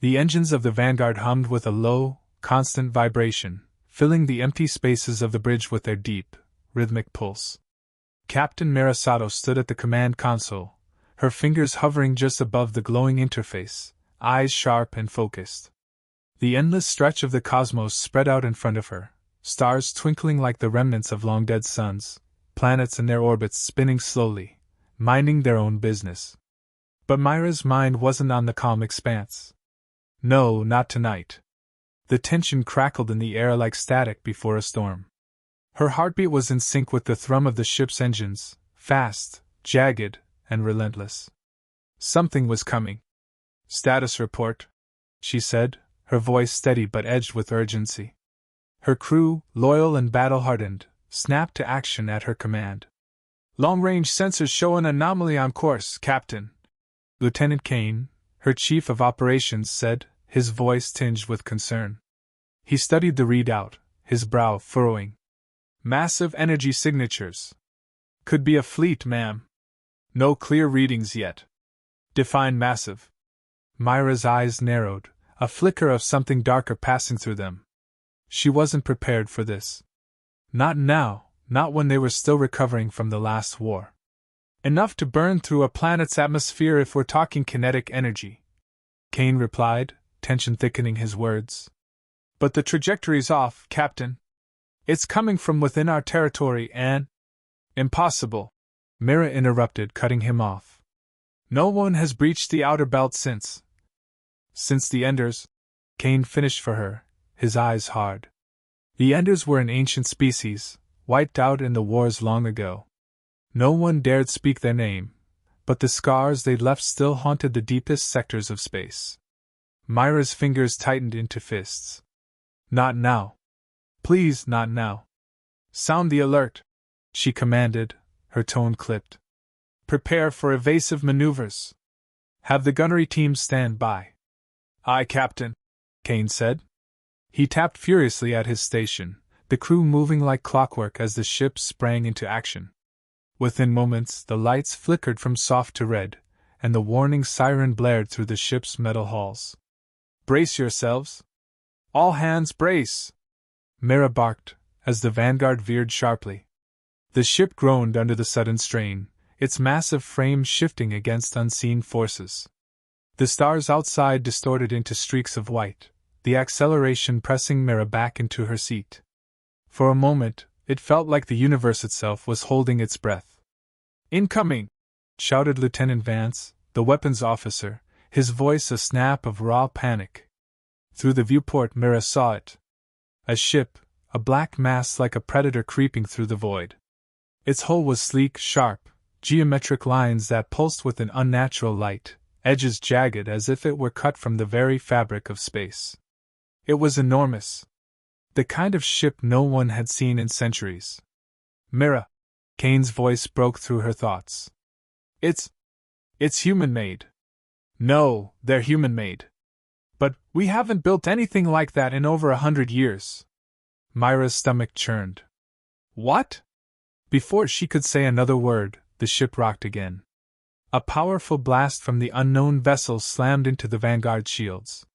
The engines of the Vanguard hummed with a low, constant vibration, filling the empty spaces of the bridge with their deep, rhythmic pulse. Captain Mirasato stood at the command console, her fingers hovering just above the glowing interface, eyes sharp and focused. The endless stretch of the cosmos spread out in front of her, stars twinkling like the remnants of long-dead suns, planets in their orbits spinning slowly, minding their own business. But Myra's mind wasn't on the calm expanse. No, not tonight. The tension crackled in the air like static before a storm. Her heartbeat was in sync with the thrum of the ship's engines, fast, jagged, and relentless. Something was coming. "Status report," she said, her voice steady but edged with urgency. Her crew, loyal and battle-hardened, snapped to action at her command. "Long-range sensors show an anomaly on course, Captain," Lieutenant Kane, her chief of operations, said, his voice tinged with concern. He studied the readout, his brow furrowing. "Massive energy signatures. Could be a fleet, ma'am. No clear readings yet." "Define massive." Myra's eyes narrowed, a flicker of something darker passing through them. She wasn't prepared for this. Not now, not when they were still recovering from the last war. "Enough to burn through a planet's atmosphere if we're talking kinetic energy," Kane replied, tension thickening his words. "But the trajectory's off, Captain. It's coming from within our territory and—" "Impossible," Mira interrupted, cutting him off. "No one has breached the outer belt since the Enders," Kane finished for her, his eyes hard. The Enders were an ancient species, wiped out in the wars long ago. No one dared speak their name, but the scars they'd left still haunted the deepest sectors of space. Myra's fingers tightened into fists. "Not now. Please, not now. Sound the alert," she commanded, her tone clipped. "Prepare for evasive maneuvers. Have the gunnery teams stand by." "Aye, Captain," Kane said. He tapped furiously at his station, the crew moving like clockwork as the ship sprang into action. Within moments, the lights flickered from soft to red, and the warning siren blared through the ship's metal halls. "Brace yourselves. All hands brace," Mira barked, as the Vanguard veered sharply. The ship groaned under the sudden strain, its massive frame shifting against unseen forces. The stars outside distorted into streaks of white, the acceleration pressing Mira back into her seat. For a moment, it felt like the universe itself was holding its breath. "Incoming!" shouted Lieutenant Vance, the weapons officer, his voice a snap of raw panic. Through the viewport, Mira saw it. A ship, a black mass like a predator creeping through the void. Its hull was sleek, sharp, geometric lines that pulsed with an unnatural light, edges jagged as if it were cut from the very fabric of space. It was enormous. The kind of ship no one had seen in centuries. "Mira," Kane's voice broke through her thoughts. It's human-made." "No, they're human-made. But we haven't built anything like that in over 100 years. Myra's stomach churned. "What?" Before she could say another word, the ship rocked again. A powerful blast from the unknown vessel slammed into the Vanguard shields.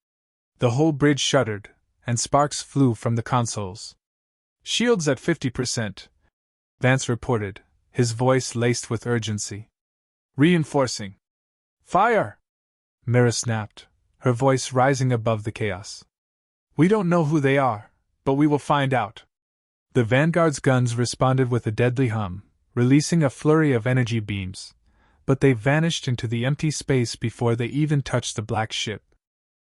The whole bridge shuddered, and sparks flew from the consoles. "Shields at 50%, Vance reported, his voice laced with urgency. "Reinforcing." "Fire!" Mira snapped, her voice rising above the chaos. "We don't know who they are, but we will find out." The Vanguard's guns responded with a deadly hum, releasing a flurry of energy beams, but they vanished into the empty space before they even touched the black ship.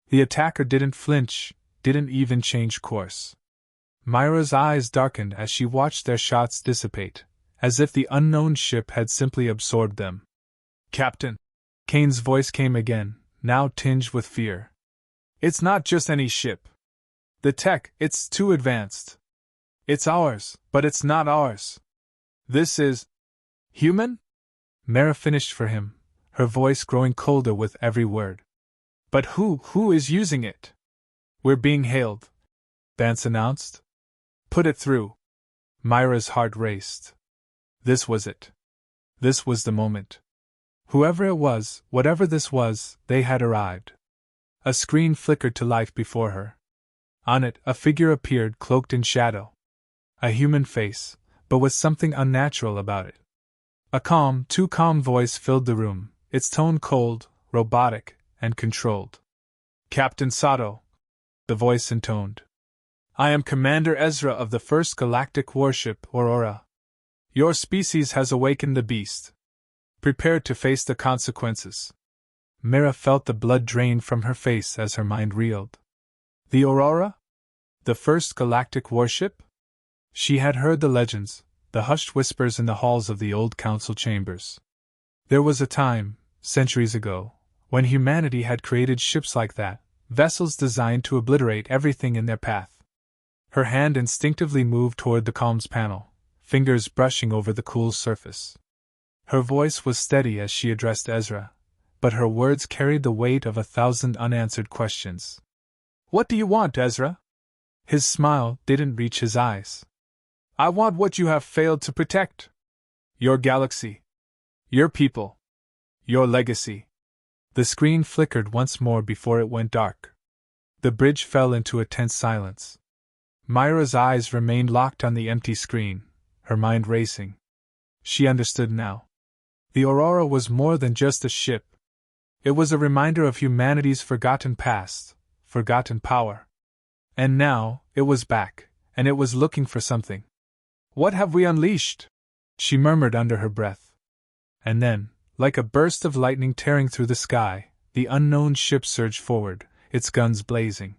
The attacker didn't flinch, didn't even change course. Myra's eyes darkened as she watched their shots dissipate, as if the unknown ship had simply absorbed them. "Captain," Kane's voice came again, now tinged with fear. "It's not just any ship. The tech, it's too advanced. It's ours, but it's not ours. This is... human?" Mira finished for him, her voice growing colder with every word. "But who is using it?" "We're being hailed," Vance announced. "Put it through." Myra's heart raced. This was it. This was the moment. Whoever it was, whatever this was, they had arrived. A screen flickered to life before her. On it, a figure appeared cloaked in shadow. A human face, but with something unnatural about it. A calm, too calm voice filled the room, its tone cold, robotic, and controlled. "Captain Sato," the voice intoned. "I am Commander Ezra of the first Galactic Warship, Aurora. Your species has awakened the beast. Prepare to face the consequences." Mira felt the blood drain from her face as her mind reeled. The Aurora? The first Galactic Warship? She had heard the legends, the hushed whispers in the halls of the old council chambers. There was a time, centuries ago, when humanity had created ships like that, vessels designed to obliterate everything in their path. Her hand instinctively moved toward the comms panel, fingers brushing over the cool surface. Her voice was steady as she addressed Ezra, but her words carried the weight of 1,000 unanswered questions. "What do you want, Ezra?" His smile didn't reach his eyes. "I want what you have failed to protect. Your galaxy. Your people. Your legacy." The screen flickered once more before it went dark. The bridge fell into a tense silence. Myra's eyes remained locked on the empty screen, her mind racing. She understood now. The Aurora was more than just a ship. It was a reminder of humanity's forgotten past, forgotten power. And now, it was back, and it was looking for something. "What have we unleashed?" she murmured under her breath. And then, like a burst of lightning tearing through the sky, the unknown ship surged forward, its guns blazing.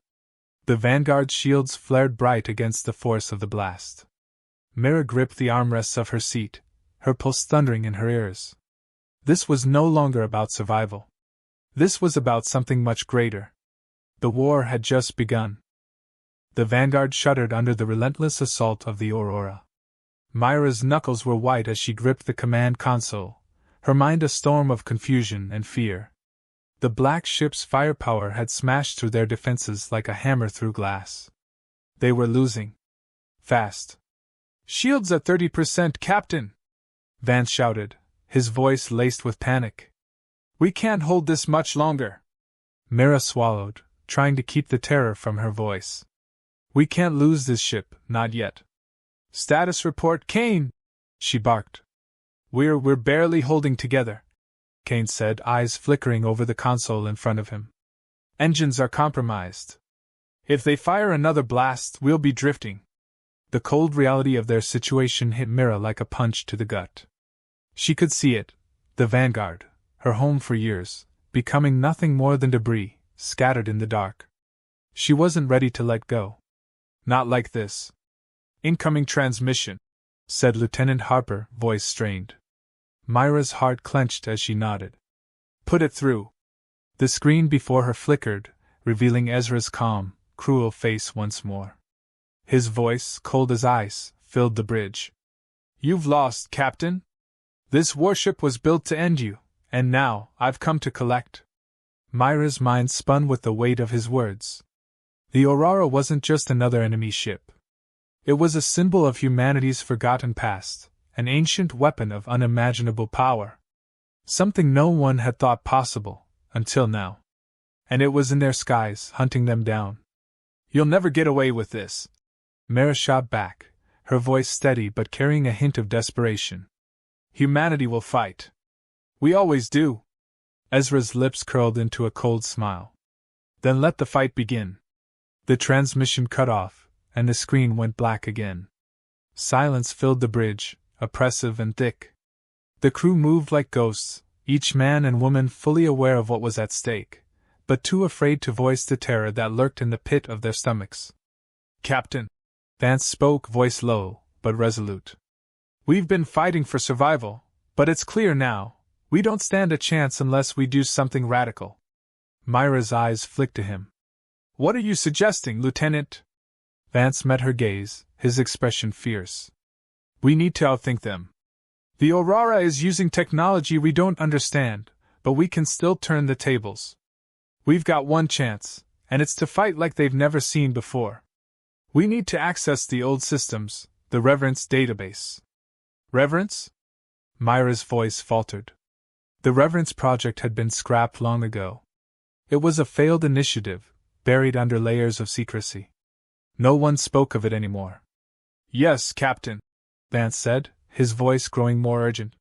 The Vanguard's shields flared bright against the force of the blast. Mira gripped the armrests of her seat, her pulse thundering in her ears. This was no longer about survival. This was about something much greater. The war had just begun. The Vanguard shuddered under the relentless assault of the Aurora. Myra's knuckles were white as she gripped the command console, her mind a storm of confusion and fear. The black ship's firepower had smashed through their defenses like a hammer through glass. They were losing. Fast. "Shields at 30%, Captain!" Vance shouted, his voice laced with panic. "We can't hold this much longer." Mira swallowed, trying to keep the terror from her voice. "We can't lose this ship, not yet." "Status report, Kane!" she barked. We're barely holding together," Kane said, eyes flickering over the console in front of him. "Engines are compromised. If they fire another blast, we'll be drifting." The cold reality of their situation hit Mira like a punch to the gut. She could see it, the Vanguard, her home for years, becoming nothing more than debris, scattered in the dark. She wasn't ready to let go. Not like this. "Incoming transmission," said Lieutenant Harper, voice strained. Myra's heart clenched as she nodded. "Put it through." The screen before her flickered, revealing Ezra's calm, cruel face once more. His voice, cold as ice, filled the bridge. "You've lost, Captain. This warship was built to end you, and now I've come to collect." Myra's mind spun with the weight of his words. The Aurora wasn't just another enemy ship. It was a symbol of humanity's forgotten past, an ancient weapon of unimaginable power. Something no one had thought possible, until now. And it was in their skies, hunting them down. "You'll never get away with this," Mira shot back, her voice steady but carrying a hint of desperation. "Humanity will fight. We always do." Ezra's lips curled into a cold smile. "Then let the fight begin." The transmission cut off, and the screen went black again. Silence filled the bridge, oppressive and thick. The crew moved like ghosts, each man and woman fully aware of what was at stake, but too afraid to voice the terror that lurked in the pit of their stomachs. "Captain," Vance spoke, voice low, but resolute. "We've been fighting for survival, but it's clear now, we don't stand a chance unless we do something radical." Myra's eyes flicked to him. "What are you suggesting, Lieutenant?" Vance met her gaze, his expression fierce. "We need to outthink them. The Aurora is using technology we don't understand, but we can still turn the tables. We've got one chance, and it's to fight like they've never seen before. We need to access the old systems, the Reverence database." "Reverence?" Myra's voice faltered. The Reverence project had been scrapped long ago. It was a failed initiative, buried under layers of secrecy. No one spoke of it anymore. Yes, Captain, Vance said, his voice growing more urgent.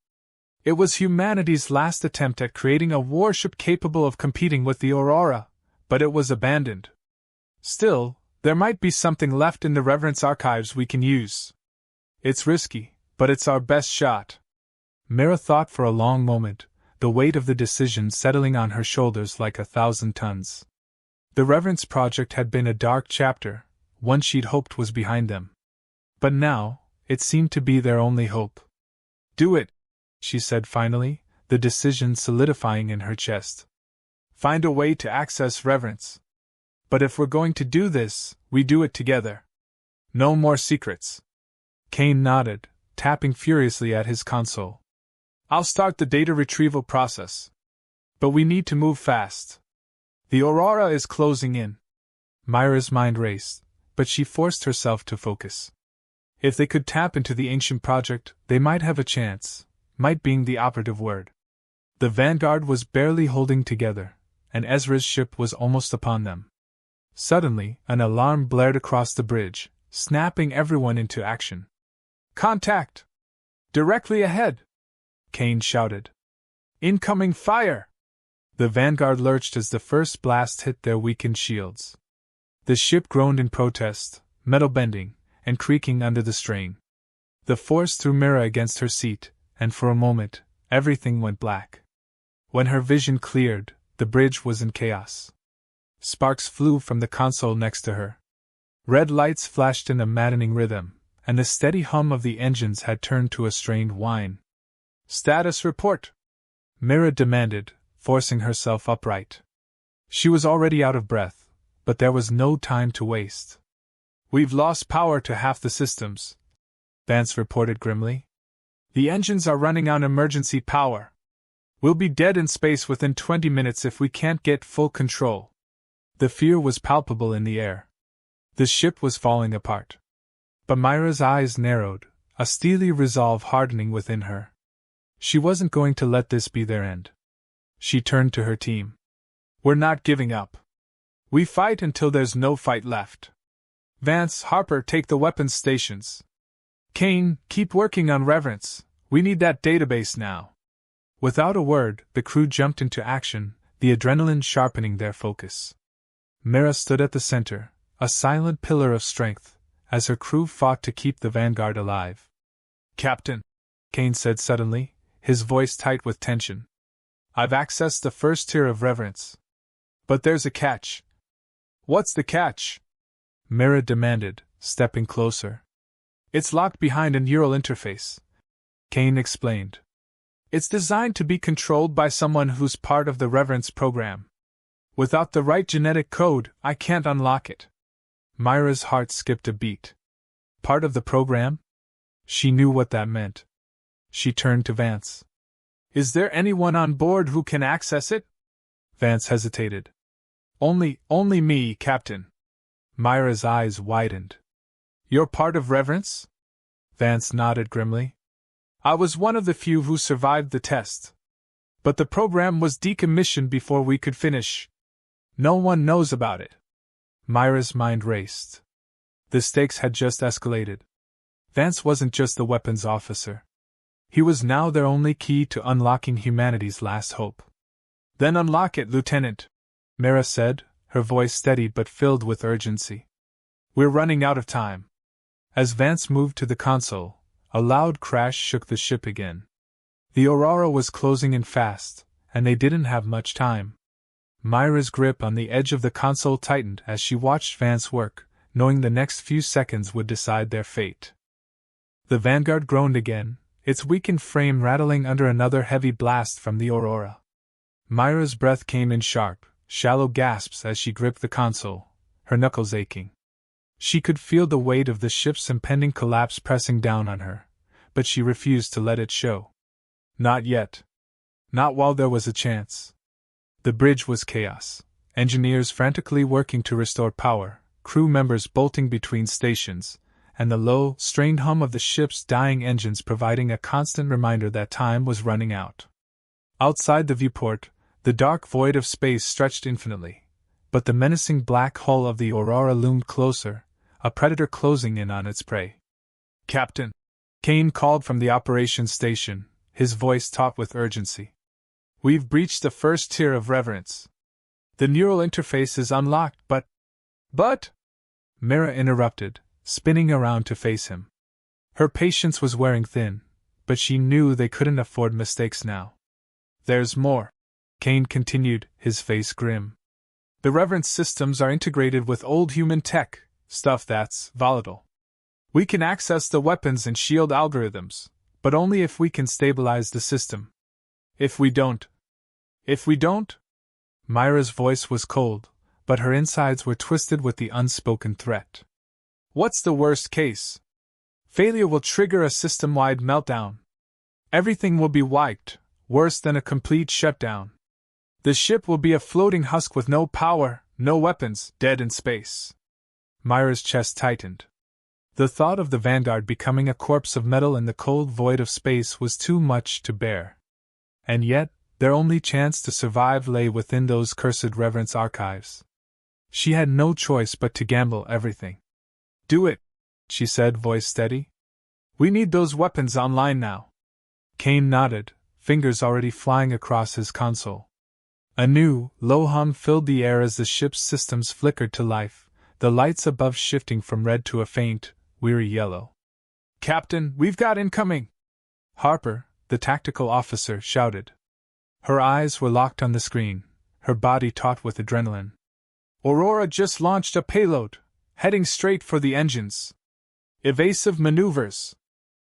It was humanity's last attempt at creating a warship capable of competing with the Aurora, but it was abandoned. Still, there might be something left in the Reverence archives we can use. It's risky, but it's our best shot. Mira thought for a long moment, the weight of the decision settling on her shoulders like 1,000 tons. The Reverence project had been a dark chapter, one she'd hoped was behind them. But now, it seemed to be their only hope. Do it, she said finally, the decision solidifying in her chest. Find a way to access Reverence. But if we're going to do this, we do it together. No more secrets. Kane nodded, tapping furiously at his console. I'll start the data retrieval process. But we need to move fast. The Aurora is closing in. Myra's mind raced, but she forced herself to focus. If they could tap into the ancient project, they might have a chance, might being the operative word. The Vanguard was barely holding together, and Ezra's ship was almost upon them. Suddenly, an alarm blared across the bridge, snapping everyone into action. Contact! Directly ahead! Kane shouted. Incoming fire! The Vanguard lurched as the first blast hit their weakened shields. The ship groaned in protest, metal bending, and creaking under the strain. The force threw Mira against her seat, and for a moment, everything went black. When her vision cleared, the bridge was in chaos. Sparks flew from the console next to her. Red lights flashed in a maddening rhythm, and the steady hum of the engines had turned to a strained whine. Status report! Mira demanded, forcing herself upright. She was already out of breath, but there was no time to waste. We've lost power to half the systems, Vance reported grimly. The engines are running on emergency power. We'll be dead in space within 20 minutes if we can't get full control. The fear was palpable in the air. The ship was falling apart. But Myra's eyes narrowed, a steely resolve hardening within her. She wasn't going to let this be their end. She turned to her team. We're not giving up. We fight until there's no fight left. Vance, Harper, take the weapons stations. Kane, keep working on Reverence. We need that database now. Without a word, the crew jumped into action, the adrenaline sharpening their focus. Mira stood at the center, a silent pillar of strength, as her crew fought to keep the Vanguard alive. Captain, Kane said suddenly, his voice tight with tension. I've accessed the first tier of Reverence. But there's a catch. What's the catch? Mira demanded, stepping closer. It's locked behind a neural interface, Kane explained. It's designed to be controlled by someone who's part of the Reverence program. Without the right genetic code, I can't unlock it. Myra's heart skipped a beat. Part of the program? She knew what that meant. She turned to Vance. Is there anyone on board who can access it? Vance hesitated. Only me, Captain. Myra's eyes widened. You're part of Reverence? Vance nodded grimly. I was one of the few who survived the test. But the program was decommissioned before we could finish. No one knows about it. Myra's mind raced. The stakes had just escalated. Vance wasn't just the weapons officer. He was now their only key to unlocking humanity's last hope. Then unlock it, Lieutenant, Mira said, her voice steady but filled with urgency. We're running out of time. As Vance moved to the console, a loud crash shook the ship again. The Aurora was closing in fast, and they didn't have much time. Myra's grip on the edge of the console tightened as she watched Vance work, knowing the next few seconds would decide their fate. The Vanguard groaned again, its weakened frame rattling under another heavy blast from the Aurora. Myra's breath came in sharp, shallow gasps as she gripped the console, her knuckles aching. She could feel the weight of the ship's impending collapse pressing down on her, but she refused to let it show. Not yet. Not while there was a chance. The bridge was chaos, engineers frantically working to restore power, crew members bolting between stations, and the low, strained hum of the ship's dying engines providing a constant reminder that time was running out. Outside the viewport, The dark void of space stretched infinitely, but the menacing black hull of the Aurora loomed closer, a predator closing in on its prey. "Captain!" Kane called from the operations station, his voice taut with urgency. "We've breached the first tier of reverence. The neural interface is unlocked, but... Mira interrupted, spinning around to face him. Her patience was wearing thin, but she knew they couldn't afford mistakes now. "There's more," Kane continued, his face grim. "The reverence systems are integrated with old human tech, stuff that's volatile. We can access the weapons and shield algorithms, but only if we can stabilize the system. If we don't... Myra's voice was cold, but her insides were twisted with the unspoken threat. "What's the worst case? Failure will trigger a system-wide meltdown. Everything will be wiped, worse than a complete shutdown. The ship will be a floating husk with no power, no weapons, dead in space." Myra's chest tightened. The thought of the Vanguard becoming a corpse of metal in the cold void of space was too much to bear. And yet, their only chance to survive lay within those cursed reverence archives. She had no choice but to gamble everything. "Do it," she said, voice steady. "We need those weapons online now." Kane nodded, fingers already flying across his console. A new, low hum filled the air as the ship's systems flickered to life, the lights above shifting from red to a faint, weary yellow. "Captain, we've got incoming!" Harper, the tactical officer, shouted. Her eyes were locked on the screen, her body taut with adrenaline. "Aurora just launched a payload, heading straight for the engines. Evasive maneuvers,"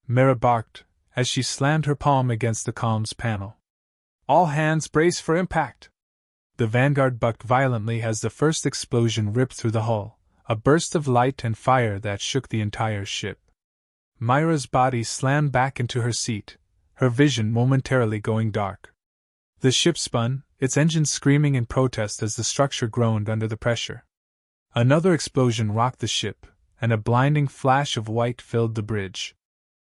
Mira barked, as she slammed her palm against the comms panel. "All hands brace for impact." The Vanguard bucked violently as the first explosion ripped through the hull, a burst of light and fire that shook the entire ship. Myra's body slammed back into her seat, her vision momentarily going dark. The ship spun, its engines screaming in protest as the structure groaned under the pressure. Another explosion rocked the ship, and a blinding flash of white filled the bridge.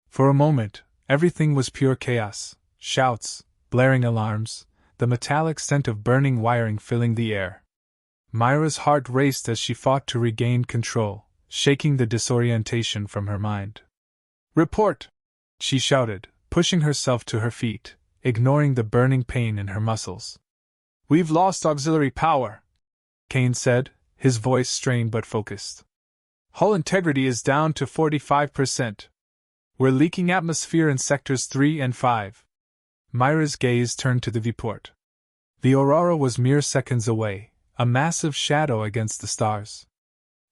For a moment, everything was pure chaos: shouts, blaring alarms, the metallic scent of burning wiring filling the air. Myra's heart raced as she fought to regain control, shaking the disorientation from her mind. "Report!" she shouted, pushing herself to her feet, ignoring the burning pain in her muscles. "We've lost auxiliary power," Kane said, his voice strained but focused. "Hull integrity is down to 45%. We're leaking atmosphere in sectors 3 and 5. Myra's gaze turned to the viewport. The Aurora was mere seconds away, a massive shadow against the stars.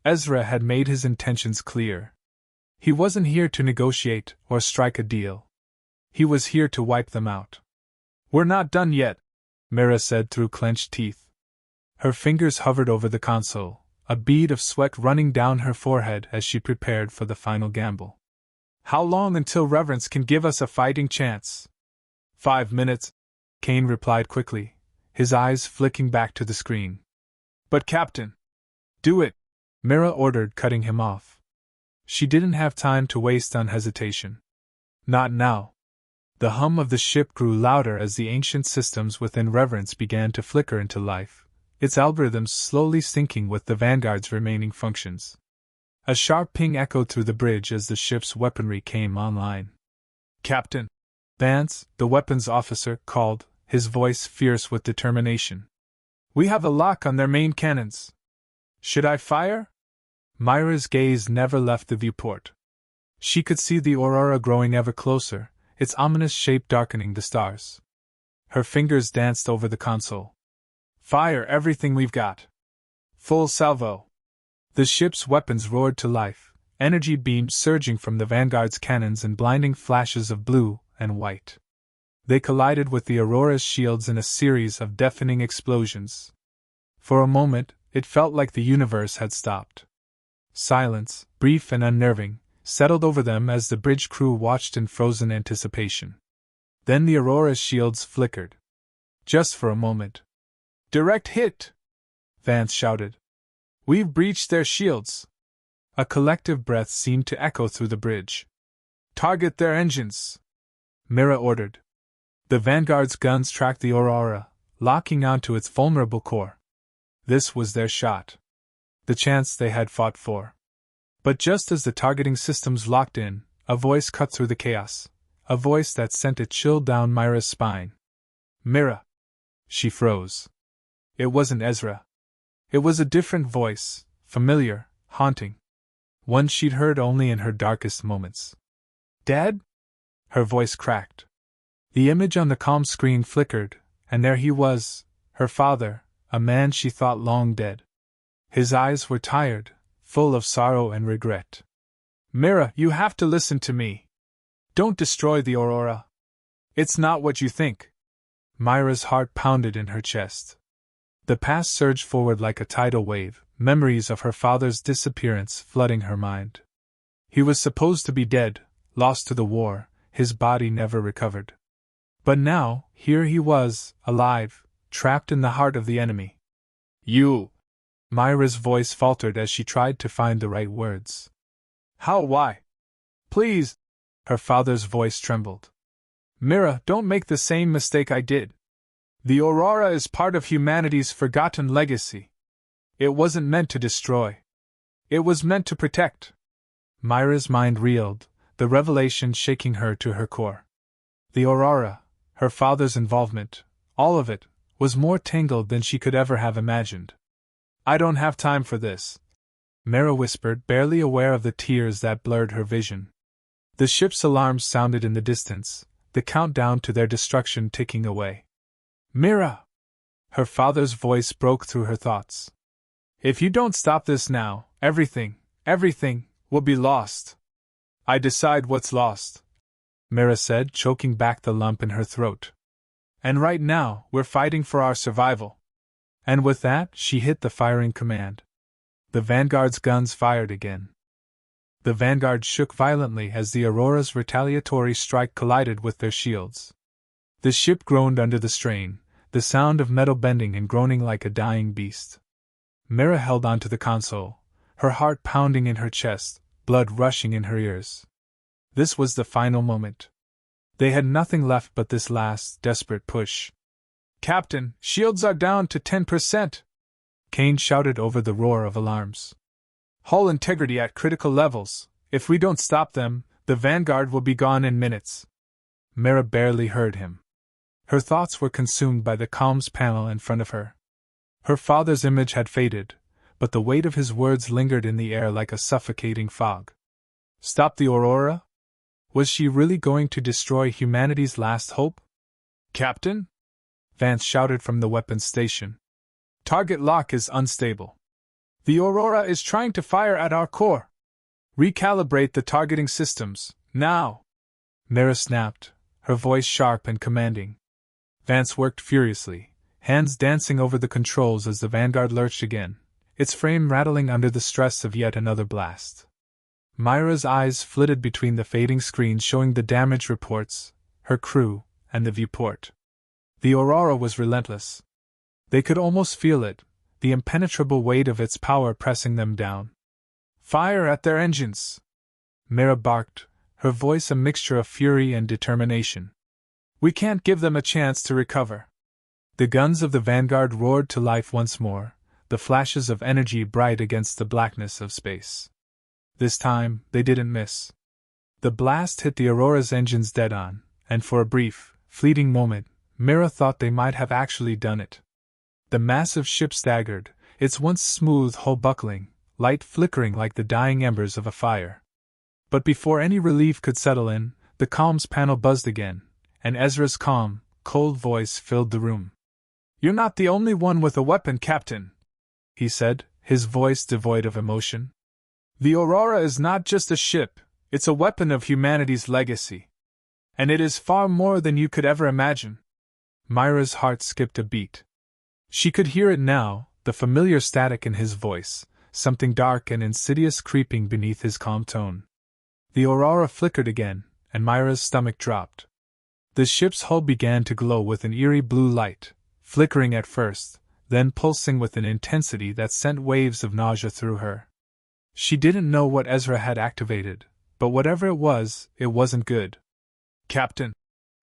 Ezra had made his intentions clear. He wasn't here to negotiate or strike a deal. He was here to wipe them out. "We're not done yet," Mira said through clenched teeth. Her fingers hovered over the console, a bead of sweat running down her forehead as she prepared for the final gamble. "How long until Reverence can give us a fighting chance?" 5 minutes, Kane replied quickly, his eyes flicking back to the screen. "But Captain..." "Do it," Mira ordered, cutting him off. She didn't have time to waste on hesitation. Not now. The hum of the ship grew louder as the ancient systems within Reverence began to flicker into life, its algorithms slowly syncing with the Vanguard's remaining functions. A sharp ping echoed through the bridge as the ship's weaponry came online. "Captain!" Vance, the weapons officer, called, his voice fierce with determination. "We have a lock on their main cannons. Should I fire?" Myra's gaze never left the viewport. She could see the Aurora growing ever closer, its ominous shape darkening the stars. Her fingers danced over the console. "Fire everything we've got. Full salvo." The ship's weapons roared to life, energy beams surging from the Vanguard's cannons in blinding flashes of blue and white. They collided with the Aurora's shields in a series of deafening explosions. For a moment, it felt like the universe had stopped. Silence, brief and unnerving, settled over them as the bridge crew watched in frozen anticipation. Then the Aurora's shields flickered. Just for a moment. "Direct hit!" Vance shouted. "We've breached their shields." A collective breath seemed to echo through the bridge. "Target their engines," Mira ordered. The Vanguard's guns tracked the Aurora, locking onto its vulnerable core. This was their shot. The chance they had fought for. But just as the targeting systems locked in, a voice cut through the chaos. A voice that sent a chill down Myra's spine. "Mira!" She froze. It wasn't Ezra. It was a different voice, familiar, haunting. One she'd heard only in her darkest moments. "Dad?" Her voice cracked. The image on the comm screen flickered, and there he was, her father, a man she thought long dead. His eyes were tired, full of sorrow and regret. "Mira, you have to listen to me. Don't destroy the Aurora. It's not what you think." Myra's heart pounded in her chest. The past surged forward like a tidal wave, memories of her father's disappearance flooding her mind. He was supposed to be dead, lost to the war, his body never recovered. But now, here he was, alive, trapped in the heart of the enemy. "You!" Myra's voice faltered as she tried to find the right words. "How? Why? Please!" Her father's voice trembled. "Mira, don't make the same mistake I did. The Aurora is part of humanity's forgotten legacy. It wasn't meant to destroy. It was meant to protect." Myra's mind reeled, the revelation shaking her to her core. The Aurora, her father's involvement, all of it, was more tangled than she could ever have imagined. "I don't have time for this," Mira whispered, barely aware of the tears that blurred her vision. The ship's alarms sounded in the distance, the countdown to their destruction ticking away. "Mira!" Her father's voice broke through her thoughts. "If you don't stop this now, everything will be lost." "I decide what's lost," Mira said, choking back the lump in her throat. "And right now, we're fighting for our survival." And with that, she hit the firing command. The Vanguard's guns fired again. The Vanguard shook violently as the Aurora's retaliatory strike collided with their shields. The ship groaned under the strain, the sound of metal bending and groaning like a dying beast. Mira held onto the console, her heart pounding in her chest, blood rushing in her ears. This was the final moment. They had nothing left but this last, desperate push. "Captain, shields are down to 10%! Kane shouted over the roar of alarms. "Hull integrity at critical levels. If we don't stop them, the Vanguard will be gone in minutes." Mira barely heard him. Her thoughts were consumed by the comms panel in front of her. Her father's image had faded, but the weight of his words lingered in the air like a suffocating fog. Stop the Aurora? Was she really going to destroy humanity's last hope? "Captain?" Vance shouted from the weapons station. "Target lock is unstable. The Aurora is trying to fire at our core. Recalibrate the targeting systems, now!" Mira snapped, her voice sharp and commanding. Vance worked furiously, hands dancing over the controls as the Vanguard lurched again, its frame rattling under the stress of yet another blast. Myra's eyes flitted between the fading screens showing the damage reports, her crew, and the viewport. The Aurora was relentless. They could almost feel it, the impenetrable weight of its power pressing them down. "Fire at their engines!" Mira barked, her voice a mixture of fury and determination. "We can't give them a chance to recover." The guns of the Vanguard roared to life once more, the flashes of energy bright against the blackness of space. This time, they didn't miss. The blast hit the Aurora's engines dead on, and for a brief, fleeting moment, Mira thought they might have actually done it. The massive ship staggered, its once smooth hull buckling, light flickering like the dying embers of a fire. But before any relief could settle in, the comms panel buzzed again, and Ezra's calm, cold voice filled the room. "You're not the only one with a weapon, Captain," he said, his voice devoid of emotion. "The Aurora is not just a ship, it's a weapon of humanity's legacy. And it is far more than you could ever imagine." Myra's heart skipped a beat. She could hear it now, the familiar static in his voice, something dark and insidious creeping beneath his calm tone. The Aurora flickered again, and Myra's stomach dropped. The ship's hull began to glow with an eerie blue light, flickering at first, then pulsing with an intensity that sent waves of nausea through her. She didn't know what Ezra had activated, but whatever it wasn't good. "Captain,"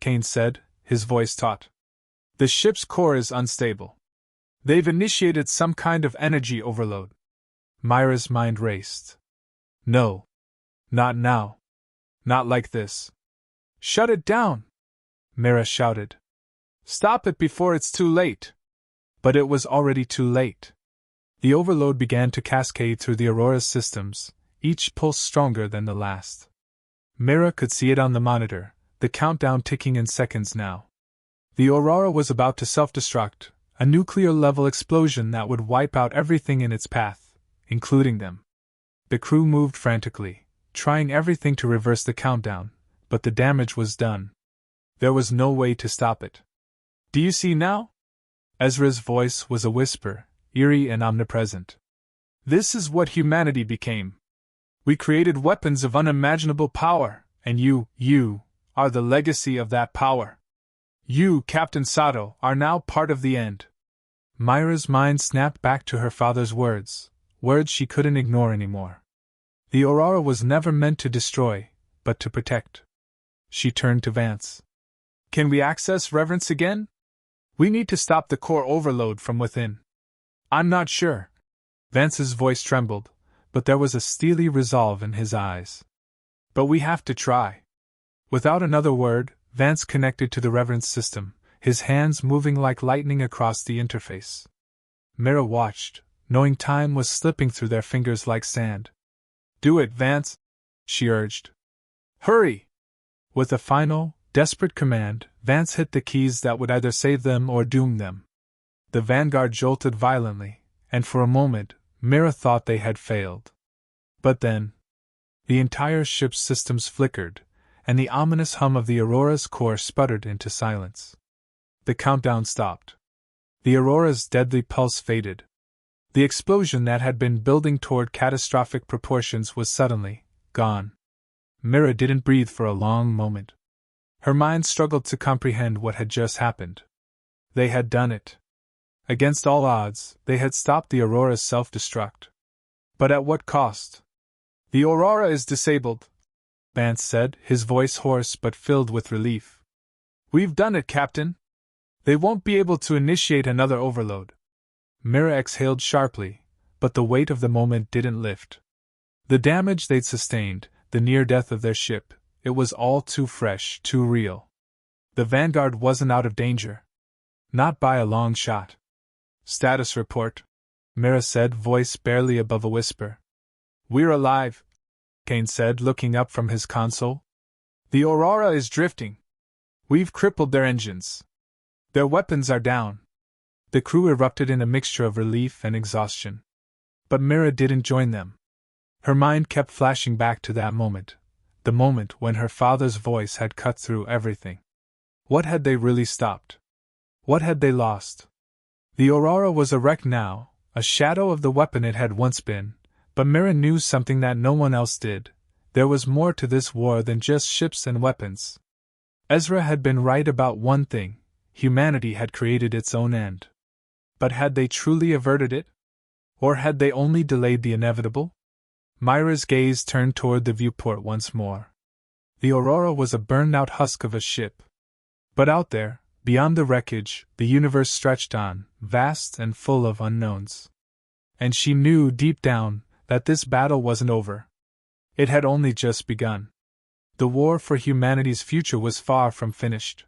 Kane said, his voice taut. The ship's core is unstable. They've initiated some kind of energy overload. Myra's mind raced. No. Not now. Not like this. Shut it down! Mira shouted. Stop it before it's too late! But it was already too late. The overload began to cascade through the Aurora's systems, each pulse stronger than the last. Mira could see it on the monitor, the countdown ticking in seconds now. The Aurora was about to self-destruct, a nuclear-level explosion that would wipe out everything in its path, including them. The crew moved frantically, trying everything to reverse the countdown, but the damage was done. There was no way to stop it. Do you see now? Ezra's voice was a whisper, eerie and omnipresent. This is what humanity became. We created weapons of unimaginable power, and you, are the legacy of that power. You, Captain Sato, are now part of the end. Myra's mind snapped back to her father's words she couldn't ignore anymore. The Aurora was never meant to destroy, but to protect. She turned to Vance. Can we access Reverence again? We need to stop the core overload from within. I'm not sure. Vance's voice trembled, but there was a steely resolve in his eyes. But we have to try. Without another word, Vance connected to the Reverence system, his hands moving like lightning across the interface. Mira watched, knowing time was slipping through their fingers like sand. Do it, Vance, she urged. Hurry! With a final, desperate command, Vance hit the keys that would either save them or doom them. The Vanguard jolted violently, and for a moment, Mira thought they had failed. But then, the entire ship's systems flickered, and the ominous hum of the Aurora's core sputtered into silence. The countdown stopped. The Aurora's deadly pulse faded. The explosion that had been building toward catastrophic proportions was suddenly gone. Mira didn't breathe for a long moment. Her mind struggled to comprehend what had just happened. They had done it. Against all odds, they had stopped the Aurora's self-destruct. But at what cost? The Aurora is disabled, Vance said, his voice hoarse but filled with relief. We've done it, Captain. They won't be able to initiate another overload. Mira exhaled sharply, but the weight of the moment didn't lift. The damage they'd sustained, the near death of their ship, it was all too fresh, too real. The Vanguard wasn't out of danger. Not by a long shot. Status report, Mira said, voice barely above a whisper. We're alive, Kane said, looking up from his console. The Aurora is drifting. We've crippled their engines. Their weapons are down. The crew erupted in a mixture of relief and exhaustion. But Mira didn't join them. Her mind kept flashing back to that moment, the moment when her father's voice had cut through everything. What had they really stopped? What had they lost? The Aurora was a wreck now, a shadow of the weapon it had once been, but Mira knew something that no one else did. There was more to this war than just ships and weapons. Ezra had been right about one thing: humanity had created its own end. But had they truly averted it? Or had they only delayed the inevitable? Myra's gaze turned toward the viewport once more. The Aurora was a burned-out husk of a ship. But out there, beyond the wreckage, the universe stretched on, vast and full of unknowns. And she knew deep down that this battle wasn't over. It had only just begun. The war for humanity's future was far from finished.